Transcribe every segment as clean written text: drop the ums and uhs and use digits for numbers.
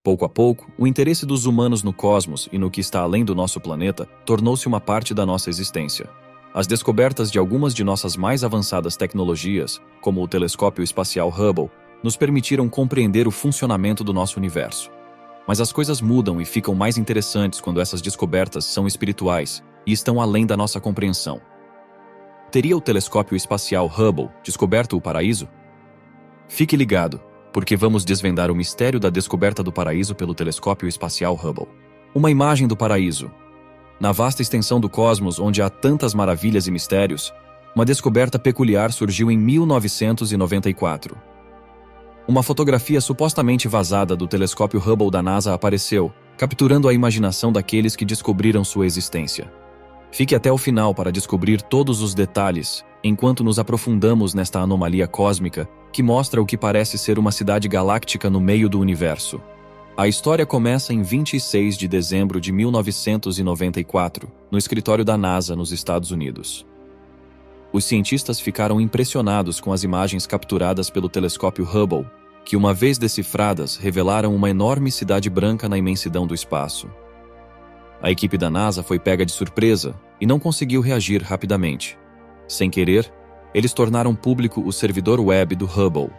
Pouco a pouco, o interesse dos humanos no cosmos e no que está além do nosso planeta tornou-se uma parte da nossa existência. As descobertas de algumas de nossas mais avançadas tecnologias, como o telescópio espacial Hubble, nos permitiram compreender o funcionamento do nosso universo. Mas as coisas mudam e ficam mais interessantes quando essas descobertas são espirituais e estão além da nossa compreensão. Teria o telescópio espacial Hubble descoberto o paraíso? Fique ligado, porque vamos desvendar o mistério da descoberta do paraíso pelo telescópio espacial Hubble. Uma imagem do paraíso. Na vasta extensão do cosmos, onde há tantas maravilhas e mistérios, uma descoberta peculiar surgiu em 1994. Uma fotografia supostamente vazada do telescópio Hubble da NASA apareceu, capturando a imaginação daqueles que descobriram sua existência. Fique até o final para descobrir todos os detalhes, enquanto nos aprofundamos nesta anomalia cósmica que mostra o que parece ser uma cidade galáctica no meio do universo. A história começa em 26 de dezembro de 1994, no escritório da NASA nos Estados Unidos. Os cientistas ficaram impressionados com as imagens capturadas pelo telescópio Hubble, que, uma vez decifradas, revelaram uma enorme cidade branca na imensidão do espaço. A equipe da NASA foi pega de surpresa e não conseguiu reagir rapidamente. Sem querer, eles tornaram público o servidor web do Hubble.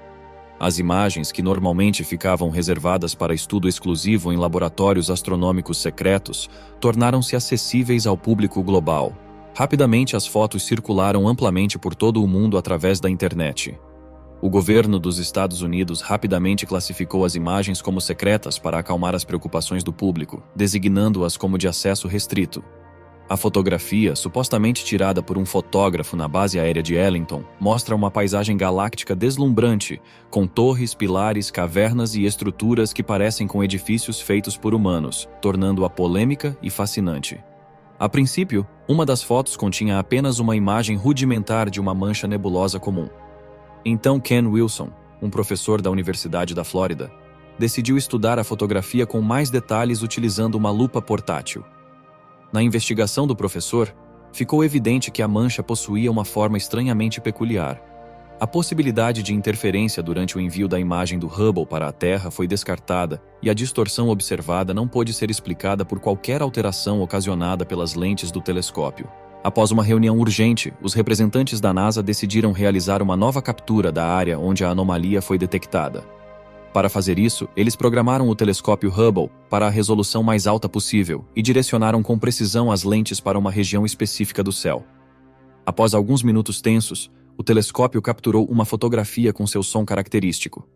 As imagens, que normalmente ficavam reservadas para estudo exclusivo em laboratórios astronômicos secretos, tornaram-se acessíveis ao público global. Rapidamente, as fotos circularam amplamente por todo o mundo através da internet. O governo dos Estados Unidos rapidamente classificou as imagens como secretas para acalmar as preocupações do público, designando-as como de acesso restrito. A fotografia, supostamente tirada por um fotógrafo na base aérea de Ellington, mostra uma paisagem galáctica deslumbrante, com torres, pilares, cavernas e estruturas que parecem com edifícios feitos por humanos, tornando-a polêmica e fascinante. A princípio, uma das fotos continha apenas uma imagem rudimentar de uma mancha nebulosa comum. Então Ken Wilson, um professor da Universidade da Flórida, decidiu estudar a fotografia com mais detalhes utilizando uma lupa portátil. Na investigação do professor, ficou evidente que a mancha possuía uma forma estranhamente peculiar. A possibilidade de interferência durante o envio da imagem do Hubble para a Terra foi descartada e a distorção observada não pôde ser explicada por qualquer alteração ocasionada pelas lentes do telescópio. Após uma reunião urgente, os representantes da NASA decidiram realizar uma nova captura da área onde a anomalia foi detectada. Para fazer isso, eles programaram o telescópio Hubble para a resolução mais alta possível e direcionaram com precisão as lentes para uma região específica do céu. Após alguns minutos tensos, o telescópio capturou uma fotografia com seu som característico.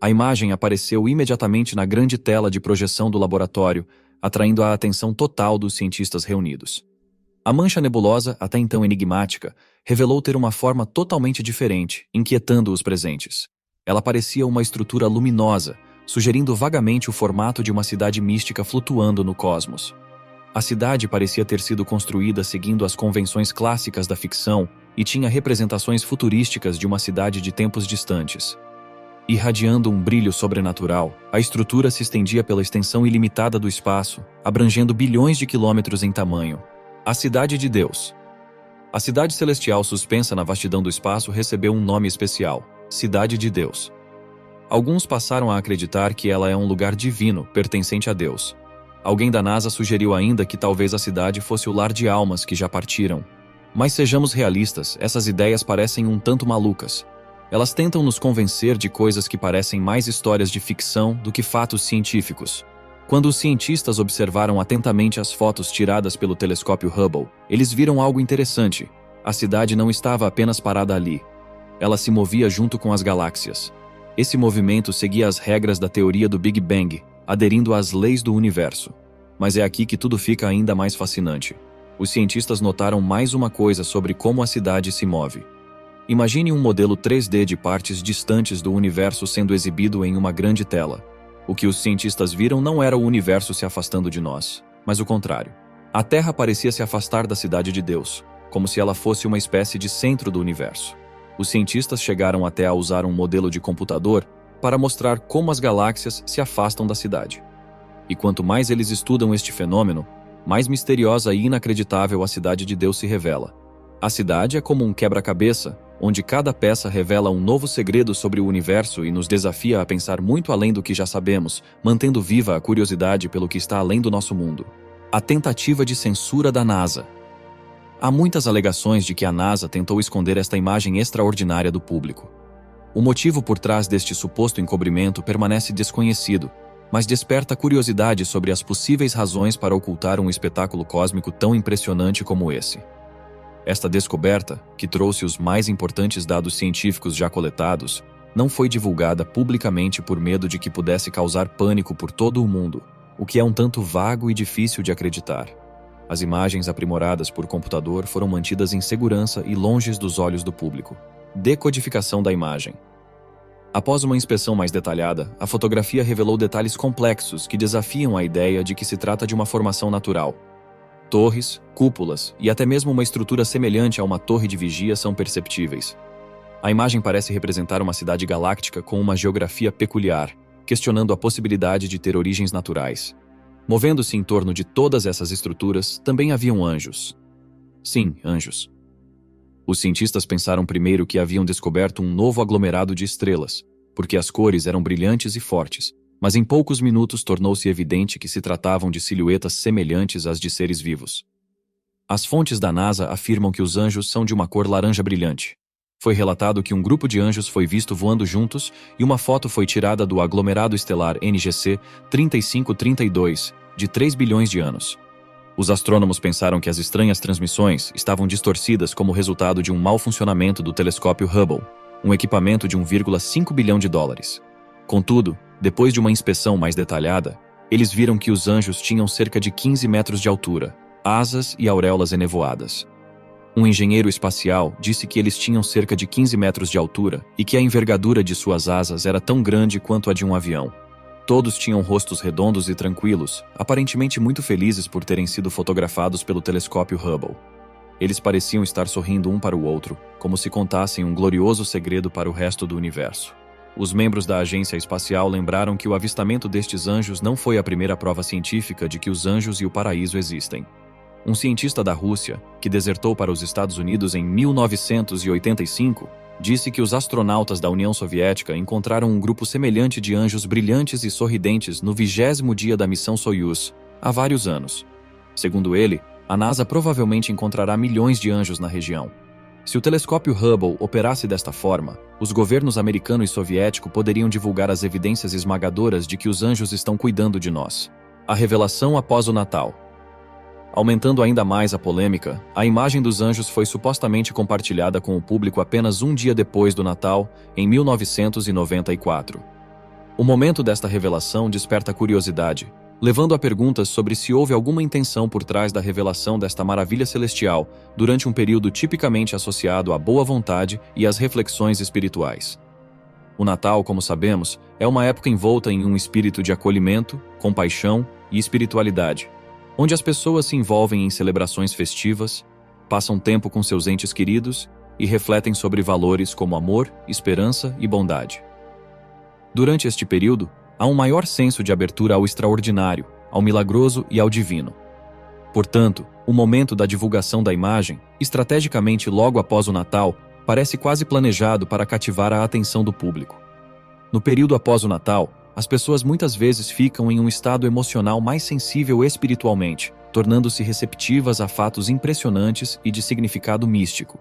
A imagem apareceu imediatamente na grande tela de projeção do laboratório, atraindo a atenção total dos cientistas reunidos. A mancha nebulosa, até então enigmática, revelou ter uma forma totalmente diferente, inquietando os presentes. Ela parecia uma estrutura luminosa, sugerindo vagamente o formato de uma cidade mística flutuando no cosmos. A cidade parecia ter sido construída seguindo as convenções clássicas da ficção e tinha representações futurísticas de uma cidade de tempos distantes. Irradiando um brilho sobrenatural, a estrutura se estendia pela extensão ilimitada do espaço, abrangendo bilhões de quilômetros em tamanho. A Cidade de Deus. A cidade celestial suspensa na vastidão do espaço recebeu um nome especial: Cidade de Deus. Alguns passaram a acreditar que ela é um lugar divino, pertencente a Deus. Alguém da NASA sugeriu ainda que talvez a cidade fosse o lar de almas que já partiram. Mas sejamos realistas, essas ideias parecem um tanto malucas. Elas tentam nos convencer de coisas que parecem mais histórias de ficção do que fatos científicos. Quando os cientistas observaram atentamente as fotos tiradas pelo telescópio Hubble, eles viram algo interessante. A cidade não estava apenas parada ali. Ela se movia junto com as galáxias. Esse movimento seguia as regras da teoria do Big Bang, aderindo às leis do universo. Mas é aqui que tudo fica ainda mais fascinante. Os cientistas notaram mais uma coisa sobre como a cidade se move. Imagine um modelo 3D de partes distantes do universo sendo exibido em uma grande tela. O que os cientistas viram não era o universo se afastando de nós, mas o contrário. A Terra parecia se afastar da Cidade de Deus, como se ela fosse uma espécie de centro do universo. Os cientistas chegaram até a usar um modelo de computador para mostrar como as galáxias se afastam da cidade. E quanto mais eles estudam este fenômeno, mais misteriosa e inacreditável a Cidade de Deus se revela. A cidade é como um quebra-cabeça, onde cada peça revela um novo segredo sobre o universo e nos desafia a pensar muito além do que já sabemos, mantendo viva a curiosidade pelo que está além do nosso mundo. A tentativa de censura da NASA. Há muitas alegações de que a NASA tentou esconder esta imagem extraordinária do público. O motivo por trás deste suposto encobrimento permanece desconhecido, mas desperta curiosidade sobre as possíveis razões para ocultar um espetáculo cósmico tão impressionante como esse. Esta descoberta, que trouxe os mais importantes dados científicos já coletados, não foi divulgada publicamente por medo de que pudesse causar pânico por todo o mundo, o que é um tanto vago e difícil de acreditar. As imagens aprimoradas por computador foram mantidas em segurança e longe dos olhos do público. Decodificação da imagem. Após uma inspeção mais detalhada, a fotografia revelou detalhes complexos que desafiam a ideia de que se trata de uma formação natural. Torres, cúpulas e até mesmo uma estrutura semelhante a uma torre de vigia são perceptíveis. A imagem parece representar uma cidade galáctica com uma geografia peculiar, questionando a possibilidade de ter origens naturais. Movendo-se em torno de todas essas estruturas, também haviam anjos. Sim, anjos. Os cientistas pensaram primeiro que haviam descoberto um novo aglomerado de estrelas, porque as cores eram brilhantes e fortes, mas em poucos minutos tornou-se evidente que se tratavam de silhuetas semelhantes às de seres vivos. As fontes da NASA afirmam que os anjos são de uma cor laranja brilhante. Foi relatado que um grupo de anjos foi visto voando juntos e uma foto foi tirada do aglomerado estelar NGC 3532, de 3 bilhões de anos. Os astrônomos pensaram que as estranhas transmissões estavam distorcidas como resultado de um mau funcionamento do telescópio Hubble, um equipamento de 1,5 bilhão de dólares. Contudo, depois de uma inspeção mais detalhada, eles viram que os anjos tinham cerca de 15 metros de altura, asas e auréolas enevoadas. Um engenheiro espacial disse que eles tinham cerca de 15 metros de altura e que a envergadura de suas asas era tão grande quanto a de um avião. Todos tinham rostos redondos e tranquilos, aparentemente muito felizes por terem sido fotografados pelo telescópio Hubble. Eles pareciam estar sorrindo um para o outro, como se contassem um glorioso segredo para o resto do universo. Os membros da agência espacial lembraram que o avistamento destes anjos não foi a primeira prova científica de que os anjos e o paraíso existem. Um cientista da Rússia, que desertou para os Estados Unidos em 1985, disse que os astronautas da União Soviética encontraram um grupo semelhante de anjos brilhantes e sorridentes no 20º dia da missão Soyuz, há vários anos. Segundo ele, a NASA provavelmente encontrará milhões de anjos na região. Se o telescópio Hubble operasse desta forma, os governos americano e soviético poderiam divulgar as evidências esmagadoras de que os anjos estão cuidando de nós. A revelação após o Natal. Aumentando ainda mais a polêmica, a imagem dos anjos foi supostamente compartilhada com o público apenas um dia depois do Natal, em 1994. O momento desta revelação desperta curiosidade, levando a perguntas sobre se houve alguma intenção por trás da revelação desta maravilha celestial durante um período tipicamente associado à boa vontade e às reflexões espirituais. O Natal, como sabemos, é uma época envolta em um espírito de acolhimento, compaixão e espiritualidade, onde as pessoas se envolvem em celebrações festivas, passam tempo com seus entes queridos e refletem sobre valores como amor, esperança e bondade. Durante este período, há um maior senso de abertura ao extraordinário, ao milagroso e ao divino. Portanto, o momento da divulgação da imagem, estrategicamente logo após o Natal, parece quase planejado para cativar a atenção do público. No período após o Natal, as pessoas muitas vezes ficam em um estado emocional mais sensível espiritualmente, tornando-se receptivas a fatos impressionantes e de significado místico.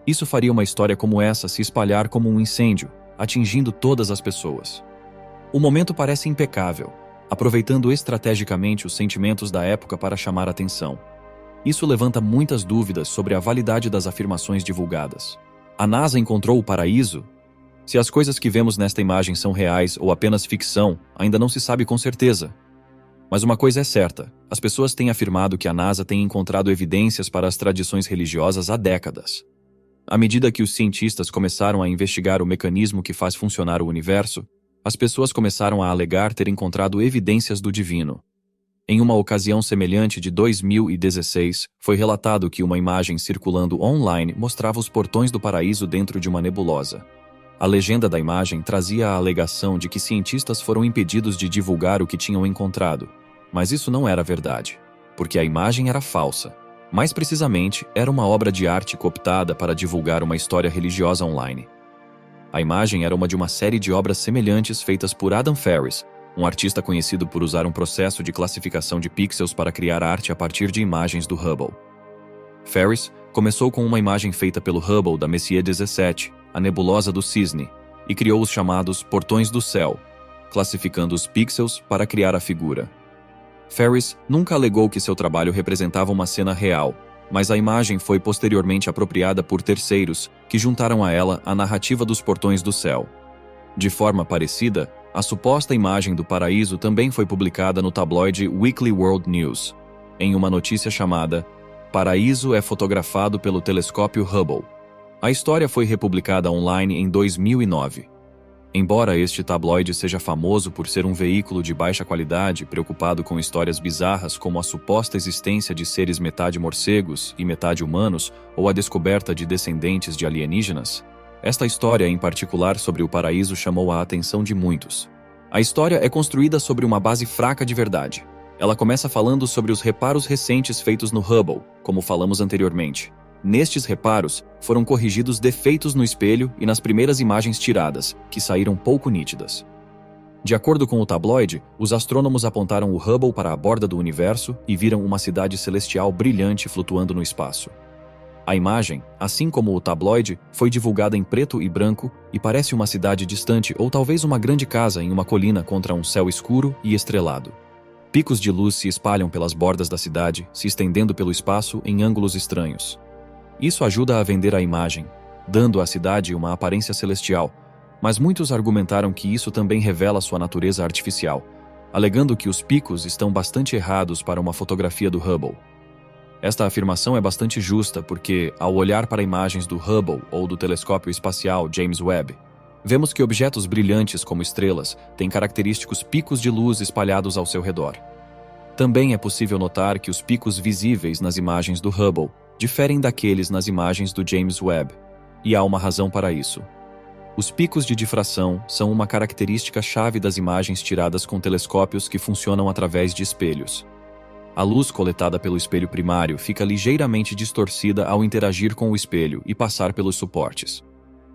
Isso faria uma história como essa se espalhar como um incêndio, atingindo todas as pessoas. O momento parece impecável, aproveitando estrategicamente os sentimentos da época para chamar atenção. Isso levanta muitas dúvidas sobre a validade das afirmações divulgadas. A NASA encontrou o paraíso? Se as coisas que vemos nesta imagem são reais ou apenas ficção, ainda não se sabe com certeza. Mas uma coisa é certa, as pessoas têm afirmado que a NASA tem encontrado evidências para as tradições religiosas há décadas. À medida que os cientistas começaram a investigar o mecanismo que faz funcionar o universo, as pessoas começaram a alegar ter encontrado evidências do divino. Em uma ocasião semelhante de 2016, foi relatado que uma imagem circulando online mostrava os portões do paraíso dentro de uma nebulosa. A legenda da imagem trazia a alegação de que cientistas foram impedidos de divulgar o que tinham encontrado, mas isso não era verdade, porque a imagem era falsa. Mais precisamente, era uma obra de arte cooptada para divulgar uma história religiosa online. A imagem era uma de uma série de obras semelhantes feitas por Adam Ferris, um artista conhecido por usar um processo de classificação de pixels para criar arte a partir de imagens do Hubble. Ferris começou com uma imagem feita pelo Hubble da Messier 17, a nebulosa do Cisne, e criou os chamados portões do céu, classificando os pixels para criar a figura. Ferris nunca alegou que seu trabalho representava uma cena real, mas a imagem foi posteriormente apropriada por terceiros, que juntaram a ela a narrativa dos portões do céu. De forma parecida, a suposta imagem do paraíso também foi publicada no tabloide Weekly World News, em uma notícia chamada "Paraíso é fotografado pelo telescópio Hubble". A história foi republicada online em 2009. Embora este tabloide seja famoso por ser um veículo de baixa qualidade preocupado com histórias bizarras como a suposta existência de seres metade morcegos e metade humanos ou a descoberta de descendentes de alienígenas, esta história em particular sobre o paraíso chamou a atenção de muitos. A história é construída sobre uma base fraca de verdade. Ela começa falando sobre os reparos recentes feitos no Hubble, como falamos anteriormente. Nestes reparos, foram corrigidos defeitos no espelho e nas primeiras imagens tiradas, que saíram pouco nítidas. De acordo com o tabloide, os astrônomos apontaram o Hubble para a borda do universo e viram uma cidade celestial brilhante flutuando no espaço. A imagem, assim como o tabloide, foi divulgada em preto e branco e parece uma cidade distante ou talvez uma grande casa em uma colina contra um céu escuro e estrelado. Picos de luz se espalham pelas bordas da cidade, se estendendo pelo espaço em ângulos estranhos. Isso ajuda a vender a imagem, dando à cidade uma aparência celestial, mas muitos argumentaram que isso também revela sua natureza artificial, alegando que os picos estão bastante errados para uma fotografia do Hubble. Esta afirmação é bastante justa porque, ao olhar para imagens do Hubble ou do telescópio espacial James Webb, vemos que objetos brilhantes como estrelas têm característicos picos de luz espalhados ao seu redor. Também é possível notar que os picos visíveis nas imagens do Hubble diferem daqueles nas imagens do James Webb, e há uma razão para isso. Os picos de difração são uma característica-chave das imagens tiradas com telescópios que funcionam através de espelhos. A luz coletada pelo espelho primário fica ligeiramente distorcida ao interagir com o espelho e passar pelos suportes.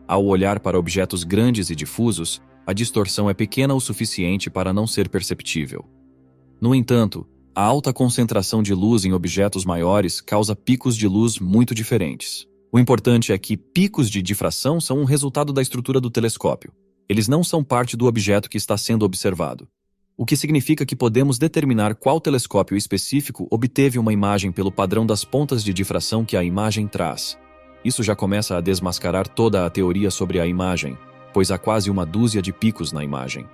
Ao olhar para objetos grandes e difusos, a distorção é pequena o suficiente para não ser perceptível. No entanto, a alta concentração de luz em objetos maiores causa picos de luz muito diferentes. O importante é que picos de difração são um resultado da estrutura do telescópio. Eles não são parte do objeto que está sendo observado. O que significa que podemos determinar qual telescópio específico obteve uma imagem pelo padrão das pontas de difração que a imagem traz. Isso já começa a desmascarar toda a teoria sobre a imagem, pois há quase uma dúzia de picos na imagem.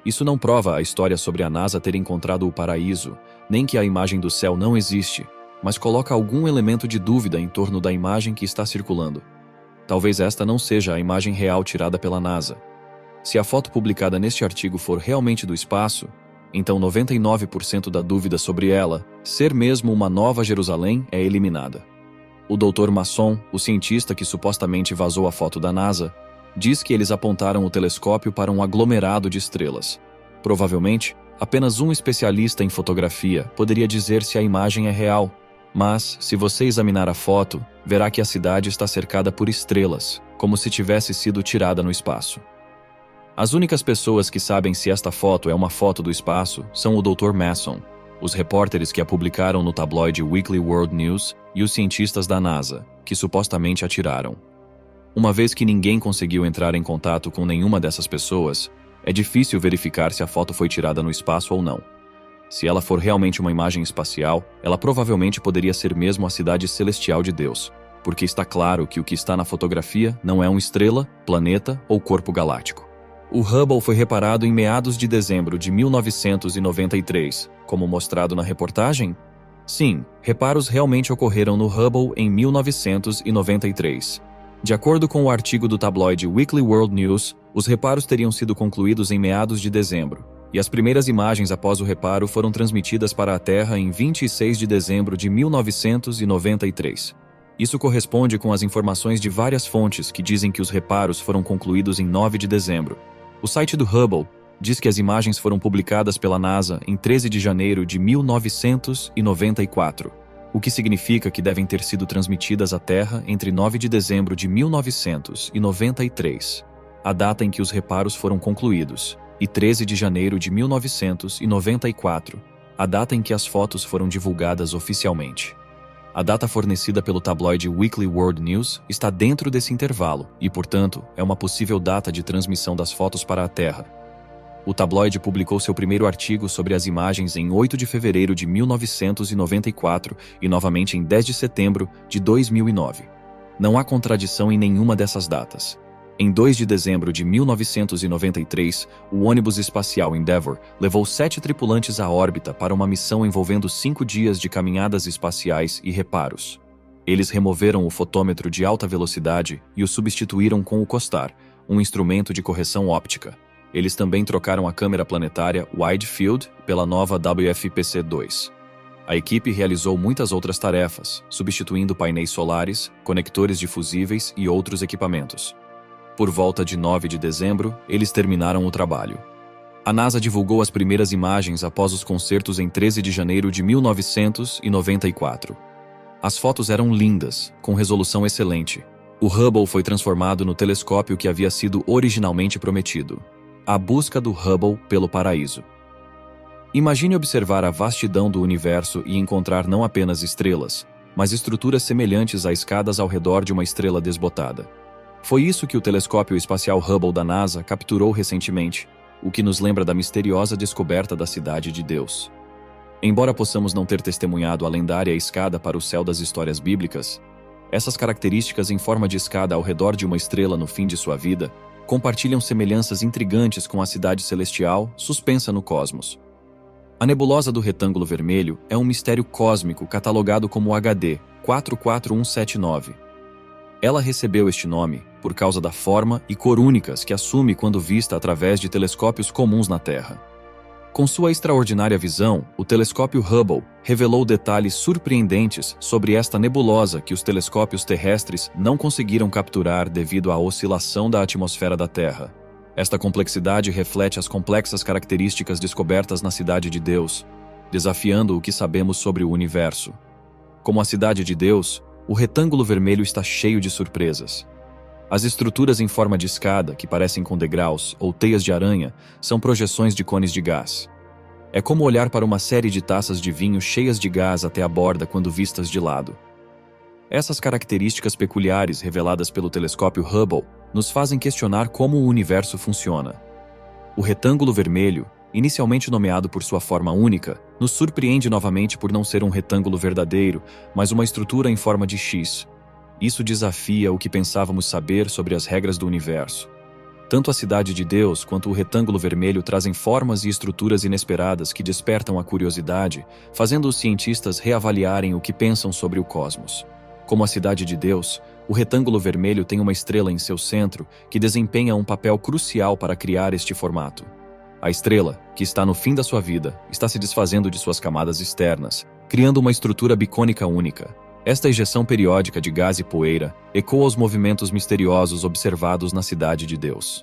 Isso não prova a história sobre a NASA ter encontrado o paraíso, nem que a imagem do céu não existe, mas coloca algum elemento de dúvida em torno da imagem que está circulando. Talvez esta não seja a imagem real tirada pela NASA. Se a foto publicada neste artigo for realmente do espaço, então 99% da dúvida sobre ela, ser mesmo uma Nova Jerusalém, é eliminada. O Dr. Masson, o cientista que supostamente vazou a foto da NASA, diz que eles apontaram o telescópio para um aglomerado de estrelas. Provavelmente, apenas um especialista em fotografia poderia dizer se a imagem é real, mas, se você examinar a foto, verá que a cidade está cercada por estrelas, como se tivesse sido tirada no espaço. As únicas pessoas que sabem se esta foto é uma foto do espaço são o Dr. Masson, os repórteres que a publicaram no tabloide Weekly World News e os cientistas da NASA, que supostamente a tiraram. Uma vez que ninguém conseguiu entrar em contato com nenhuma dessas pessoas, é difícil verificar se a foto foi tirada no espaço ou não. Se ela for realmente uma imagem espacial, ela provavelmente poderia ser mesmo a cidade celestial de Deus, porque está claro que o que está na fotografia não é uma estrela, planeta ou corpo galáctico. O Hubble foi reparado em meados de dezembro de 1993, como mostrado na reportagem? Sim, reparos realmente ocorreram no Hubble em 1993. De acordo com o artigo do tabloide Weekly World News, os reparos teriam sido concluídos em meados de dezembro, e as primeiras imagens após o reparo foram transmitidas para a Terra em 26 de dezembro de 1993. Isso corresponde com as informações de várias fontes que dizem que os reparos foram concluídos em 9 de dezembro. O site do Hubble diz que as imagens foram publicadas pela NASA em 13 de janeiro de 1994. o que significa que devem ter sido transmitidas à Terra entre 9 de dezembro de 1993, a data em que os reparos foram concluídos, e 13 de janeiro de 1994, a data em que as fotos foram divulgadas oficialmente. A data fornecida pelo tabloide Weekly World News está dentro desse intervalo e, portanto, é uma possível data de transmissão das fotos para a Terra. O tabloide publicou seu primeiro artigo sobre as imagens em 8 de fevereiro de 1994 e novamente em 10 de setembro de 2009. Não há contradição em nenhuma dessas datas. Em 2 de dezembro de 1993, o ônibus espacial Endeavour levou 7 tripulantes à órbita para uma missão envolvendo 5 dias de caminhadas espaciais e reparos. Eles removeram o fotômetro de alta velocidade e o substituíram com o COSTAR, um instrumento de correção óptica. Eles também trocaram a câmera planetária Wide Field pela nova WFPC-2. A equipe realizou muitas outras tarefas, substituindo painéis solares, conectores de fusíveis e outros equipamentos. Por volta de 9 de dezembro, eles terminaram o trabalho. A NASA divulgou as primeiras imagens após os concertos em 13 de janeiro de 1994. As fotos eram lindas, com resolução excelente. O Hubble foi transformado no telescópio que havia sido originalmente prometido. A busca do Hubble pelo paraíso. Imagine observar a vastidão do universo e encontrar não apenas estrelas, mas estruturas semelhantes a escadas ao redor de uma estrela desbotada. Foi isso que o telescópio espacial Hubble da NASA capturou recentemente, o que nos lembra da misteriosa descoberta da Cidade de Deus. Embora possamos não ter testemunhado a lendária escada para o céu das histórias bíblicas, essas características em forma de escada ao redor de uma estrela no fim de sua vida compartilham semelhanças intrigantes com a cidade celestial suspensa no cosmos. A nebulosa do retângulo vermelho é um mistério cósmico catalogado como HD 44179. Ela recebeu este nome por causa da forma e cor únicas que assume quando vista através de telescópios comuns na Terra. Com sua extraordinária visão, o telescópio Hubble revelou detalhes surpreendentes sobre esta nebulosa que os telescópios terrestres não conseguiram capturar devido à oscilação da atmosfera da Terra. Esta complexidade reflete as complexas características descobertas na Cidade de Deus, desafiando o que sabemos sobre o universo. Como a Cidade de Deus, o retângulo vermelho está cheio de surpresas. As estruturas em forma de escada, que parecem com degraus ou teias de aranha, são projeções de cones de gás. É como olhar para uma série de taças de vinho cheias de gás até a borda quando vistas de lado. Essas características peculiares reveladas pelo telescópio Hubble nos fazem questionar como o universo funciona. O retângulo vermelho, inicialmente nomeado por sua forma única, nos surpreende novamente por não ser um retângulo verdadeiro, mas uma estrutura em forma de X. Isso desafia o que pensávamos saber sobre as regras do universo. Tanto a Cidade de Deus quanto o retângulo vermelho trazem formas e estruturas inesperadas que despertam a curiosidade, fazendo os cientistas reavaliarem o que pensam sobre o cosmos. Como a Cidade de Deus, o retângulo vermelho tem uma estrela em seu centro que desempenha um papel crucial para criar este formato. A estrela, que está no fim da sua vida, está se desfazendo de suas camadas externas, criando uma estrutura bicônica única. Esta ejeção periódica de gás e poeira ecoa aos movimentos misteriosos observados na Cidade de Deus.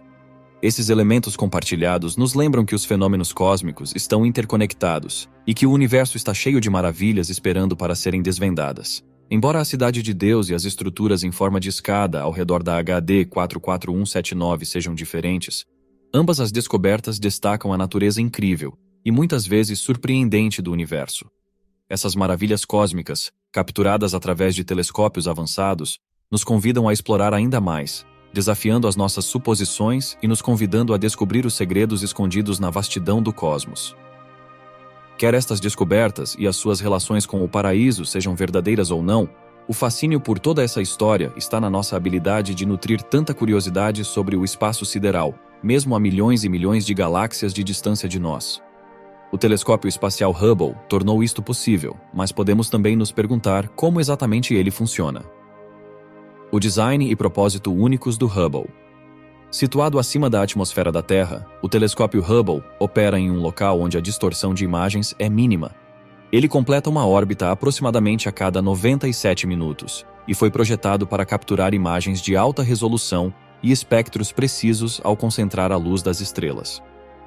Esses elementos compartilhados nos lembram que os fenômenos cósmicos estão interconectados e que o universo está cheio de maravilhas esperando para serem desvendadas. Embora a Cidade de Deus e as estruturas em forma de escada ao redor da HD 44179 sejam diferentes, ambas as descobertas destacam a natureza incrível e muitas vezes surpreendente do universo. Essas maravilhas cósmicas, capturadas através de telescópios avançados, nos convidam a explorar ainda mais, desafiando as nossas suposições e nos convidando a descobrir os segredos escondidos na vastidão do cosmos. Quer estas descobertas e as suas relações com o paraíso sejam verdadeiras ou não, o fascínio por toda essa história está na nossa habilidade de nutrir tanta curiosidade sobre o espaço sideral, mesmo a milhões e milhões de galáxias de distância de nós. O telescópio espacial Hubble tornou isto possível, mas podemos também nos perguntar como exatamente ele funciona. O design e propósito únicos do Hubble. Situado acima da atmosfera da Terra, o telescópio Hubble opera em um local onde a distorção de imagens é mínima. Ele completa uma órbita aproximadamente a cada 97 minutos e foi projetado para capturar imagens de alta resolução e espectros precisos ao concentrar a luz das estrelas.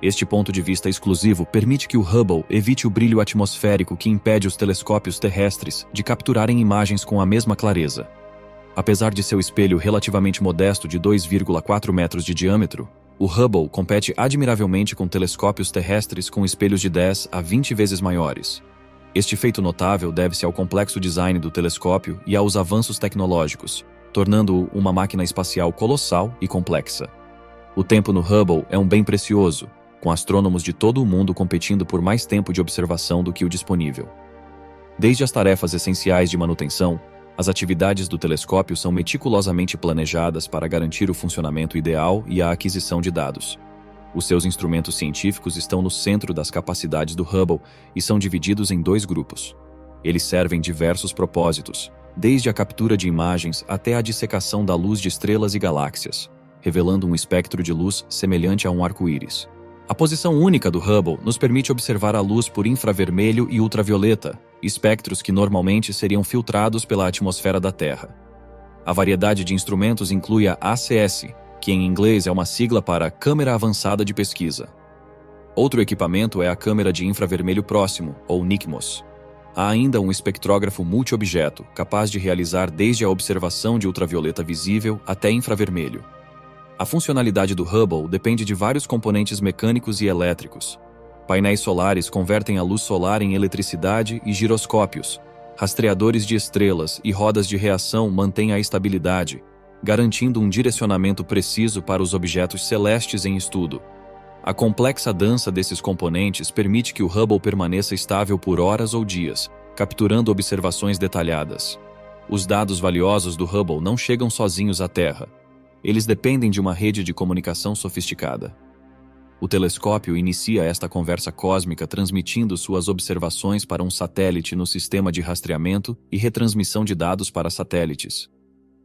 Este ponto de vista exclusivo permite que o Hubble evite o brilho atmosférico que impede os telescópios terrestres de capturarem imagens com a mesma clareza. Apesar de seu espelho relativamente modesto de 2,4 metros de diâmetro, o Hubble compete admiravelmente com telescópios terrestres com espelhos de 10 a 20 vezes maiores. Este feito notável deve-se ao complexo design do telescópio e aos avanços tecnológicos, tornando-o uma máquina espacial colossal e complexa. O tempo no Hubble é um bem precioso, com astrônomos de todo o mundo competindo por mais tempo de observação do que o disponível. Desde as tarefas essenciais de manutenção, as atividades do telescópio são meticulosamente planejadas para garantir o funcionamento ideal e a aquisição de dados. Os seus instrumentos científicos estão no centro das capacidades do Hubble e são divididos em 2 grupos. Eles servem diversos propósitos, desde a captura de imagens até a dissecação da luz de estrelas e galáxias, revelando um espectro de luz semelhante a um arco-íris. A posição única do Hubble nos permite observar a luz por infravermelho e ultravioleta, espectros que normalmente seriam filtrados pela atmosfera da Terra. A variedade de instrumentos inclui a ACS, que em inglês é uma sigla para Câmera Avançada de Pesquisa. Outro equipamento é a Câmera de Infravermelho Próximo, ou NICMOS. Há ainda um espectrógrafo multiobjeto, capaz de realizar desde a observação de ultravioleta visível até infravermelho. A funcionalidade do Hubble depende de vários componentes mecânicos e elétricos. Painéis solares convertem a luz solar em eletricidade e giroscópios. Rastreadores de estrelas e rodas de reação mantêm a estabilidade, garantindo um direcionamento preciso para os objetos celestes em estudo. A complexa dança desses componentes permite que o Hubble permaneça estável por horas ou dias, capturando observações detalhadas. Os dados valiosos do Hubble não chegam sozinhos à Terra. Eles dependem de uma rede de comunicação sofisticada. O telescópio inicia esta conversa cósmica transmitindo suas observações para um satélite no sistema de rastreamento e retransmissão de dados para satélites.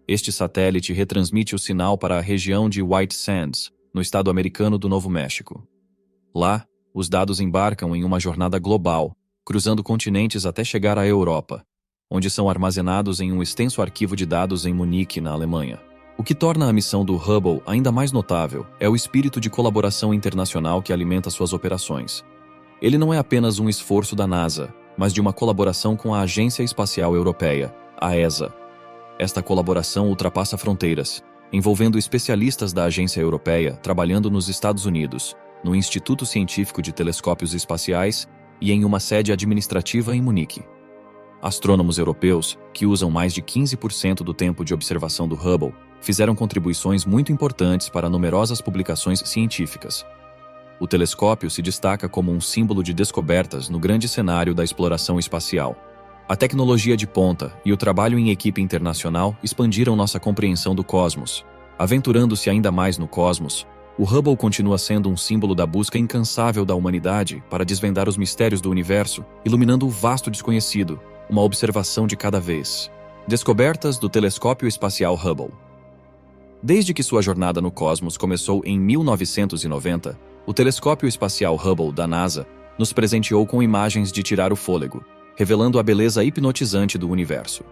Este satélite retransmite o sinal para a região de White Sands, no estado americano do Novo México. Lá, os dados embarcam em uma jornada global, cruzando continentes até chegar à Europa, onde são armazenados em um extenso arquivo de dados em Munique, na Alemanha. O que torna a missão do Hubble ainda mais notável é o espírito de colaboração internacional que alimenta suas operações. Ele não é apenas um esforço da NASA, mas de uma colaboração com a Agência Espacial Europeia, a ESA. Esta colaboração ultrapassa fronteiras, envolvendo especialistas da Agência Europeia trabalhando nos Estados Unidos, no Instituto Científico de Telescópios Espaciais e em uma sede administrativa em Munique. Astrônomos europeus, que usam mais de 15% do tempo de observação do Hubble, fizeram contribuições muito importantes para numerosas publicações científicas. O telescópio se destaca como um símbolo de descobertas no grande cenário da exploração espacial. A tecnologia de ponta e o trabalho em equipe internacional expandiram nossa compreensão do cosmos. Aventurando-se ainda mais no cosmos, o Hubble continua sendo um símbolo da busca incansável da humanidade para desvendar os mistérios do universo, iluminando o vasto desconhecido, uma observação de cada vez. Descobertas do telescópio espacial Hubble. Desde que sua jornada no cosmos começou em 1990, o telescópio espacial Hubble da NASA nos presenteou com imagens de tirar o fôlego, revelando a beleza hipnotizante do universo.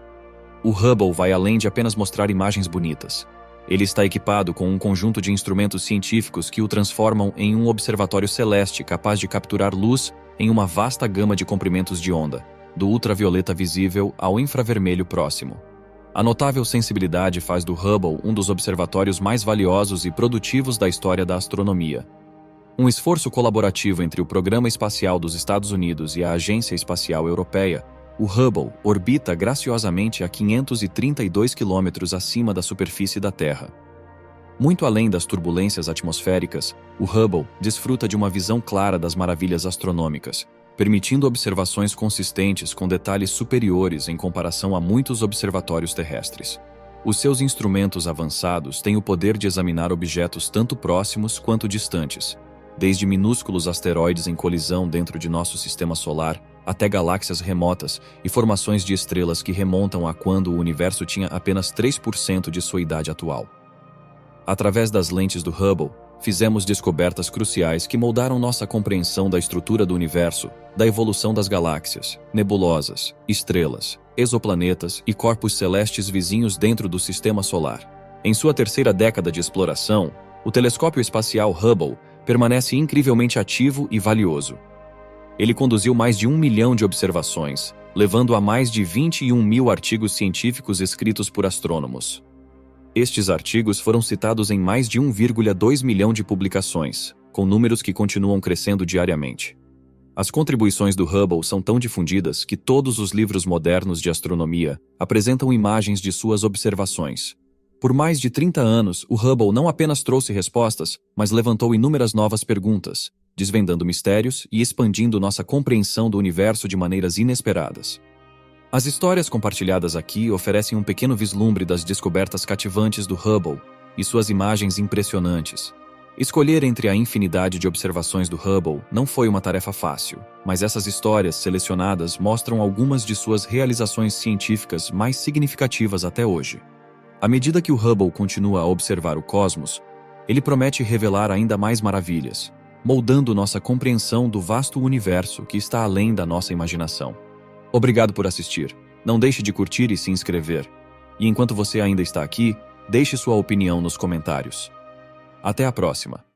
O Hubble vai além de apenas mostrar imagens bonitas. Ele está equipado com um conjunto de instrumentos científicos que o transformam em um observatório celeste capaz de capturar luz em uma vasta gama de comprimentos de onda, do ultravioleta visível ao infravermelho próximo. A notável sensibilidade faz do Hubble um dos observatórios mais valiosos e produtivos da história da astronomia. Um esforço colaborativo entre o Programa Espacial dos Estados Unidos e a Agência Espacial Europeia, o Hubble orbita graciosamente a 532 quilômetros acima da superfície da Terra. Muito além das turbulências atmosféricas, o Hubble desfruta de uma visão clara das maravilhas astronômicas, permitindo observações consistentes com detalhes superiores em comparação a muitos observatórios terrestres. Os seus instrumentos avançados têm o poder de examinar objetos tanto próximos quanto distantes, desde minúsculos asteroides em colisão dentro de nosso sistema solar, até galáxias remotas e formações de estrelas que remontam a quando o universo tinha apenas 3% de sua idade atual. Através das lentes do Hubble, fizemos descobertas cruciais que moldaram nossa compreensão da estrutura do universo, da evolução das galáxias, nebulosas, estrelas, exoplanetas e corpos celestes vizinhos dentro do sistema solar. Em sua terceira década de exploração, o telescópio espacial Hubble permanece incrivelmente ativo e valioso. Ele conduziu mais de 1 milhão de observações, levando a mais de 21 mil artigos científicos escritos por astrônomos. Estes artigos foram citados em mais de 1,2 milhão de publicações, com números que continuam crescendo diariamente. As contribuições do Hubble são tão difundidas que todos os livros modernos de astronomia apresentam imagens de suas observações. Por mais de 30 anos, o Hubble não apenas trouxe respostas, mas levantou inúmeras novas perguntas, desvendando mistérios e expandindo nossa compreensão do universo de maneiras inesperadas. As histórias compartilhadas aqui oferecem um pequeno vislumbre das descobertas cativantes do Hubble e suas imagens impressionantes. Escolher entre a infinidade de observações do Hubble não foi uma tarefa fácil, mas essas histórias selecionadas mostram algumas de suas realizações científicas mais significativas até hoje. À medida que o Hubble continua a observar o cosmos, ele promete revelar ainda mais maravilhas, moldando nossa compreensão do vasto universo que está além da nossa imaginação. Obrigado por assistir. Não deixe de curtir e se inscrever. E enquanto você ainda está aqui, deixe sua opinião nos comentários. Até a próxima!